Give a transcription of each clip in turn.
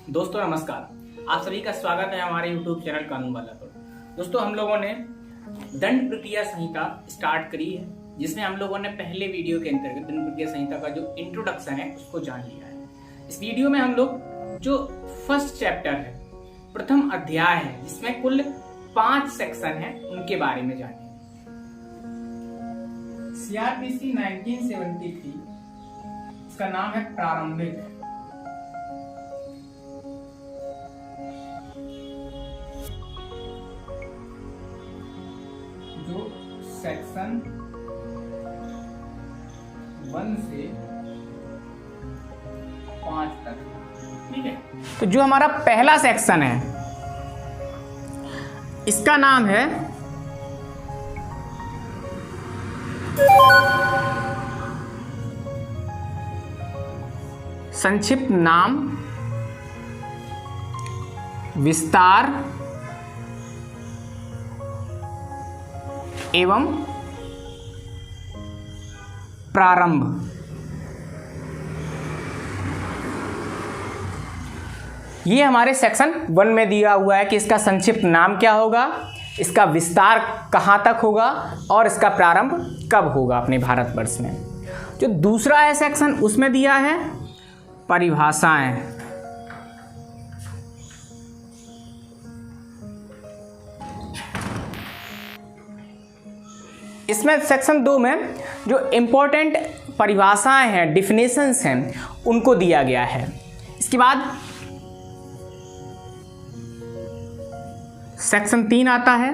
दोस्तों नमस्कार, आप सभी का स्वागत है हमारे YouTube चैनल कानून वाला पर। दोस्तों हम लोगों ने दंड प्रक्रिया संहिता स्टार्ट करी है, जिसमें हम लोगों ने पहले वीडियो के अंतर्गत दंड प्रक्रिया संहिता का जो इंट्रोडक्शन है उसको जान लिया है। इस वीडियो में हम लोग जो फर्स्ट चैप्टर है, प्रथम अध्याय है, जिसमें कुल 5 सेक्शन है, उनके बारे में जानेंगे। CRPC 1973, इसका नाम है प्रारंभिक। जो सेक्शन 1 से 5 तक, ठीक है। तो जो हमारा पहला सेक्शन है, इसका नाम है संक्षिप्त नाम, विस्तार एवं प्रारंभ। ये हमारे सेक्शन 1 में दिया हुआ है कि इसका संक्षिप्त नाम क्या होगा, इसका विस्तार कहाँ तक होगा और इसका प्रारंभ कब होगा अपने भारतवर्ष में। जो दूसरा है सेक्शन, उसमें दिया है परिभाषाएं। इसमें सेक्शन 2 में जो इम्पोर्टेंट परिभाषाएं हैं, डिफिनेशंस हैं, उनको दिया गया है। इसके बाद सेक्शन 3 आता है,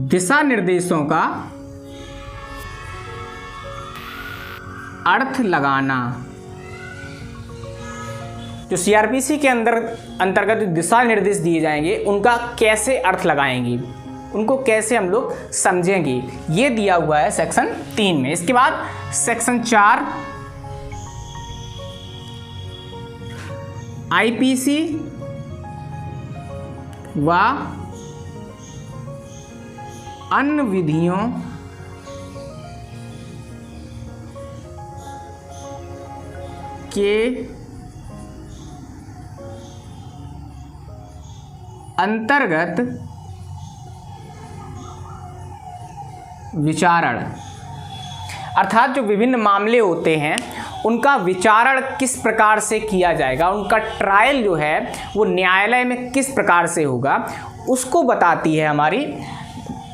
दिशा निर्देशों का अर्थ लगाना। जो CRPC के अंतर्गत दिशा निर्देश दिए जाएंगे, उनका कैसे अर्थ लगाएंगे, उनको कैसे हम लोग समझेंगे, ये दिया हुआ है सेक्शन 3 में। इसके बाद सेक्शन 4 IPC व अन्य विधियों के अंतर्गत विचारण, अर्थात जो विभिन्न मामले होते हैं उनका विचारण किस प्रकार से किया जाएगा, उनका ट्रायल जो है वो न्यायालय में किस प्रकार से होगा, उसको बताती है हमारी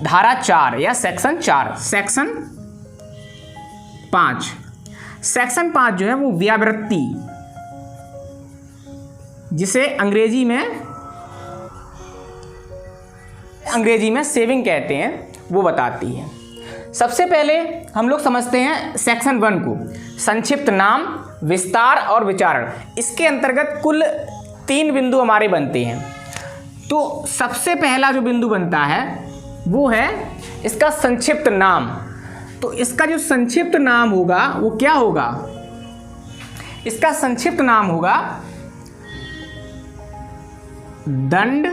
धारा 4 या सेक्शन 4। सेक्शन 5, सेक्शन 5 जो है वो व्यावृत्ति, जिसे अंग्रेजी में सेविंग कहते हैं, वो बताती है। सबसे पहले हम लोग समझते हैं सेक्शन 1 को, संक्षिप्त नाम, विस्तार और विचारण। इसके अंतर्गत कुल 3 बिंदु हमारे बनते हैं। तो सबसे पहला जो बिंदु बनता है वो है इसका संक्षिप्त नाम। तो इसका जो संक्षिप्त नाम होगा वो क्या होगा, इसका संक्षिप्त नाम होगा दंड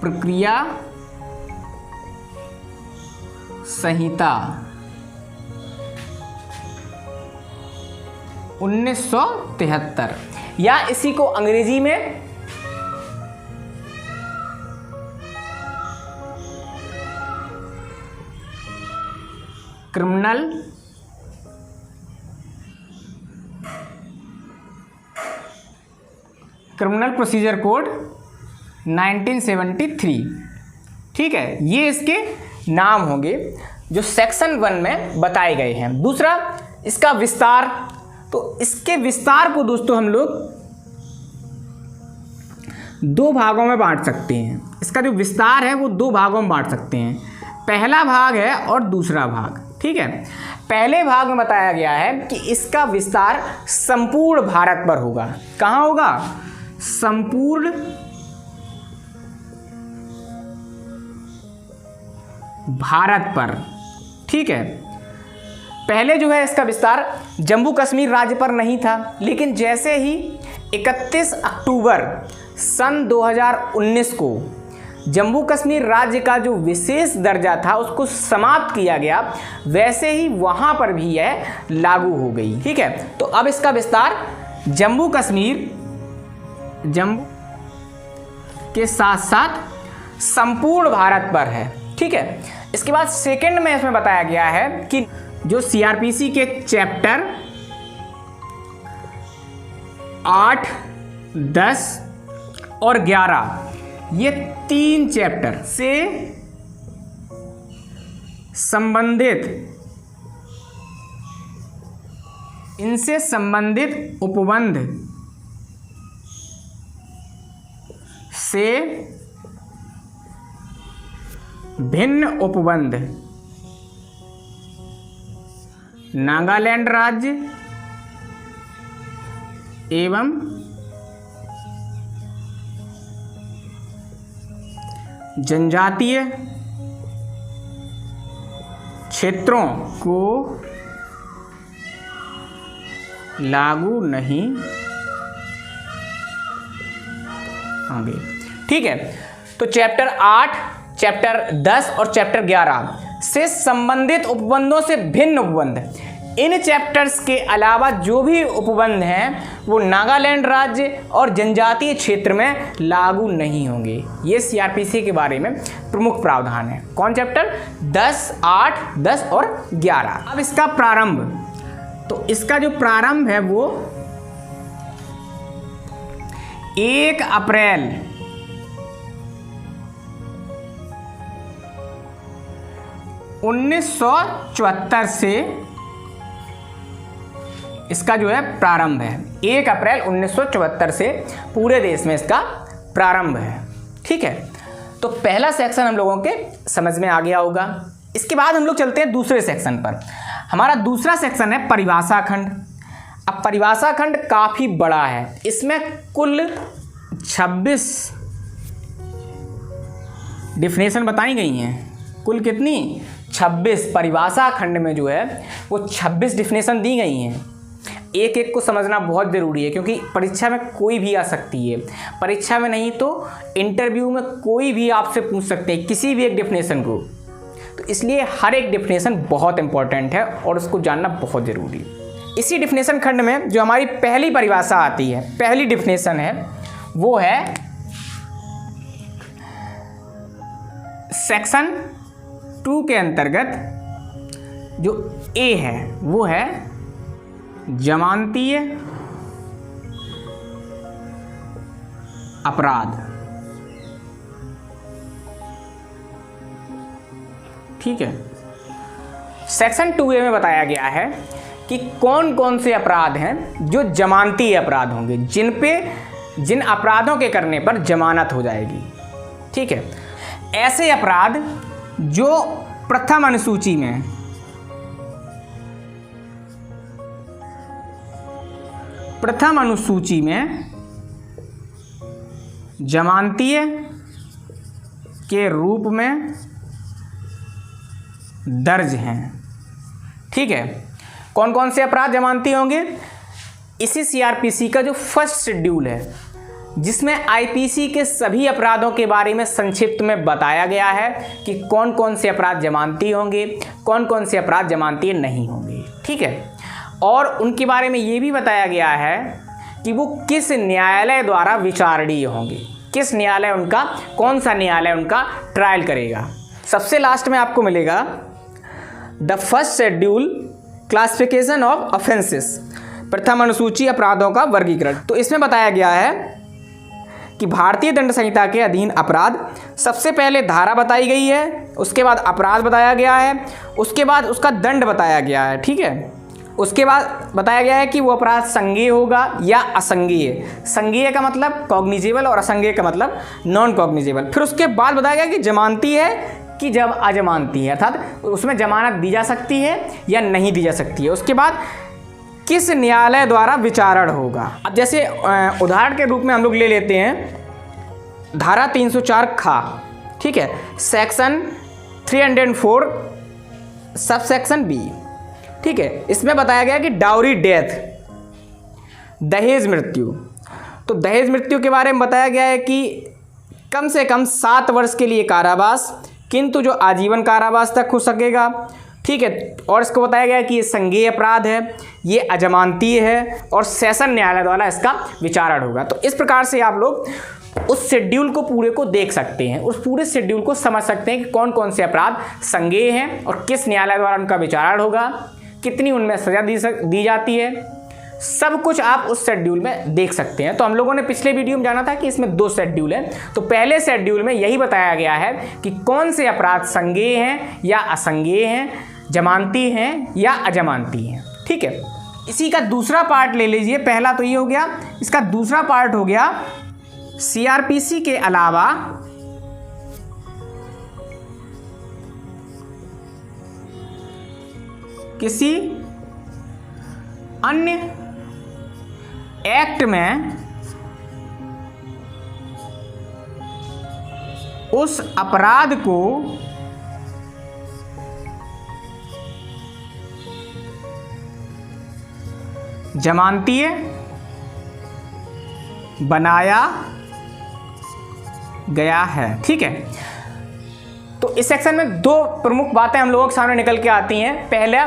प्रक्रिया संहिता 1973, या इसी को अंग्रेजी में क्रिमिनल प्रोसीजर कोड 1973, ठीक है। ये इसके नाम होंगे जो सेक्शन 1 में बताए गए हैं। दूसरा इसका विस्तार। तो इसके विस्तार को दोस्तों हम लोग 2 भागों में बांट सकते हैं। इसका जो विस्तार है वो 2 भागों में बांट सकते हैं, पहला भाग है और दूसरा भाग, ठीक है। पहले भाग में बताया गया है कि इसका विस्तार संपूर्ण भारत पर होगा। कहाँ होगा, संपूर्ण भारत पर, ठीक है। पहले जो है इसका विस्तार जम्मू कश्मीर राज्य पर नहीं था, लेकिन जैसे ही 31 अक्टूबर सन 2019 को जम्मू कश्मीर राज्य का जो विशेष दर्जा था उसको समाप्त किया गया, वैसे ही वहाँ पर भी यह लागू हो गई। ठीक है, तो अब इसका विस्तार जम्मू के साथ साथ संपूर्ण भारत पर है। ठीक है, इसके बाद सेकंड में इसमें बताया गया है कि जो सीआरपीसी के चैप्टर 8, 10 और 11 ये 3 चैप्टर से संबंधित, इनसे संबंधित उपबंध से भिन्न उपबंध नागालैंड राज्य एवं जनजातीय क्षेत्रों को लागू नहीं होंगे। ठीक है, तो चैप्टर 8, चैप्टर 10 और चैप्टर 11 से संबंधित उपबंधों से भिन्न उपबंध, इन चैप्टर्स के अलावा जो भी उपबंध हैं वो नागालैंड राज्य और जनजातीय क्षेत्र में लागू नहीं होंगे। ये सीआरपीसी के बारे में प्रमुख प्रावधान है। कौन चैप्टर? 10, 8, 10 और 11। अब इसका प्रारंभ, तो इसका जो प्रारंभ है वो 1 अप्रैल 1974 से इसका जो है प्रारंभ है। 1 अप्रैल 1974 से पूरे देश में इसका प्रारंभ है। ठीक है, तो पहला सेक्शन हम लोगों के समझ में आ गया होगा। इसके बाद हम लोग चलते हैं दूसरे सेक्शन पर। हमारा दूसरा सेक्शन है परिभाषा खंड। अब परिभाषा खंड काफ़ी बड़ा है, इसमें कुल 26 डिफिनेशन बताई गई हैं। कुल कितनी? 26। परिभाषा खंड में जो है वो 26 डिफिनेशन दी गई हैं। एक एक को समझना बहुत ज़रूरी है, क्योंकि परीक्षा में कोई भी आ सकती है। परीक्षा में नहीं तो इंटरव्यू में कोई भी आपसे पूछ सकते हैं किसी भी एक डिफिनेशन को। तो इसलिए हर एक डिफिनेशन बहुत इंपॉर्टेंट है और उसको जानना बहुत ज़रूरी है। इसी डिफिनेशन खंड में जो हमारी पहली परिभाषा आती है, पहली डिफिनेशन है, वो है सेक्शन 2 के अंतर्गत जो ए है वो है जमानतीय अपराध। ठीक है, सेक्शन 2A में बताया गया है कि कौन कौन से अपराध हैं जो जमानती अपराध होंगे, जिन अपराधों के करने पर जमानत हो जाएगी। ठीक है, ऐसे अपराध जो प्रथम अनुसूची में जमानतीय के रूप में दर्ज हैं। ठीक है, कौन कौन से अपराध जमानती होंगे? इसी सीआरपीसी का जो फर्स्ट शेड्यूल है, जिसमें आईपीसी के सभी अपराधों के बारे में संक्षिप्त में बताया गया है कि कौन कौन से अपराध जमानती होंगे, कौन कौन से अपराध जमानती नहीं होंगे। ठीक है, और उनके बारे में ये भी बताया गया है कि वो किस न्यायालय द्वारा विचारणीय होंगे, किस न्यायालय उनका, कौन सा न्यायालय उनका ट्रायल करेगा। सबसे लास्ट में आपको मिलेगा the first schedule classification of offences, प्रथम अनुसूची अपराधों का वर्गीकरण। तो इसमें बताया गया है कि भारतीय दंड संहिता के अधीन अपराध, सबसे पहले धारा बताई गई है, उसके बाद अपराध बताया गया है, उसके बाद उसका दंड बताया गया है। ठीक है, उसके बाद बताया गया है कि वो अपराध संज्ञेय होगा या असंज्ञेय। संज्ञेय का मतलब कॉग्निजेबल और असंज्ञेय का मतलब नॉन कॉग्निजेबल। फिर उसके बाद बताया गया कि जमानती है कि जब अजमानती है, अर्थात उसमें जमानत दी जा सकती है या नहीं दी जा सकती है। उसके बाद किस न्यायालय द्वारा विचारण होगा। अब जैसे उदाहरण के रूप में हम लोग ले लेते हैं धारा 304 खा। ठीक है, सेक्शन 304 सब सेक्शन बी। ठीक है, इसमें बताया गया कि डाउरी डेथ, दहेज मृत्यु। तो दहेज मृत्यु के बारे में बताया गया है कि कम से कम 7 वर्ष के लिए कारावास, किंतु जो आजीवन कारावास तक हो सकेगा। ठीक है, और इसको बताया गया है कि ये संज्ञेय अपराध है, ये अजमानतीय है और सेशन न्यायालय द्वारा इसका विचारण होगा। तो इस प्रकार से आप लोग उस शेड्यूल को पूरे को देख सकते हैं, उस पूरे शेड्यूल को समझ सकते हैं कि कौन कौन से अपराध संज्ञेय हैं और किस न्यायालय द्वारा उनका विचारण होगा, कितनी उनमें सजा दी जाती है, सब कुछ आप उस शेड्यूल में देख सकते हैं। तो हम लोगों ने पिछले वीडियो में जाना था कि इसमें 2 शेड्यूल हैं। तो पहले शेड्यूल में यही बताया गया है कि कौन से अपराध संज्ञेय हैं या असंज्ञेय हैं, जमानती हैं या अजमानती हैं। ठीक है, इसी का दूसरा पार्ट ले लीजिए। पहला तो ये हो गया, इसका दूसरा पार्ट हो गया सीआरपीसी के अलावा किसी अन्य एक्ट में उस अपराध को जमानतीय बनाया गया है। ठीक है, तो इस सेक्शन में 2 प्रमुख बातें हम लोगों के सामने निकल के आती हैं। पहला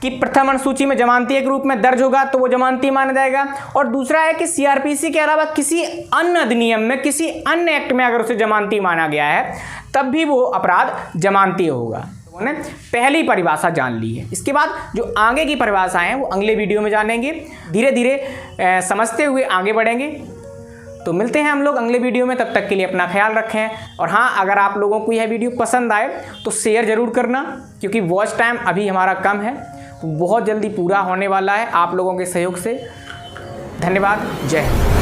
कि प्रथम अनुसूची में जमानतीय के रूप में दर्ज होगा तो वो जमानती माना जाएगा, और दूसरा है कि सीआरपीसी के अलावा किसी अन्य अधिनियम में, किसी अन्य एक्ट में अगर उसे जमानती माना गया है तब भी वो अपराध जमानती होगा। लोगों ने पहली परिभाषा जान ली है। इसके बाद जो आगे की परिभाषाएं हैं वो अगले वीडियो में जानेंगे, धीरे धीरे समझते हुए आगे बढ़ेंगे। तो मिलते हैं हम लोग अगले वीडियो में, तब तक के लिए अपना ख्याल रखें। और हाँ, अगर आप लोगों को यह वीडियो पसंद आए तो शेयर ज़रूर करना, क्योंकि वॉच टाइम अभी हमारा कम है, बहुत जल्दी पूरा होने वाला है आप लोगों के सहयोग से। धन्यवाद, जय हिंद।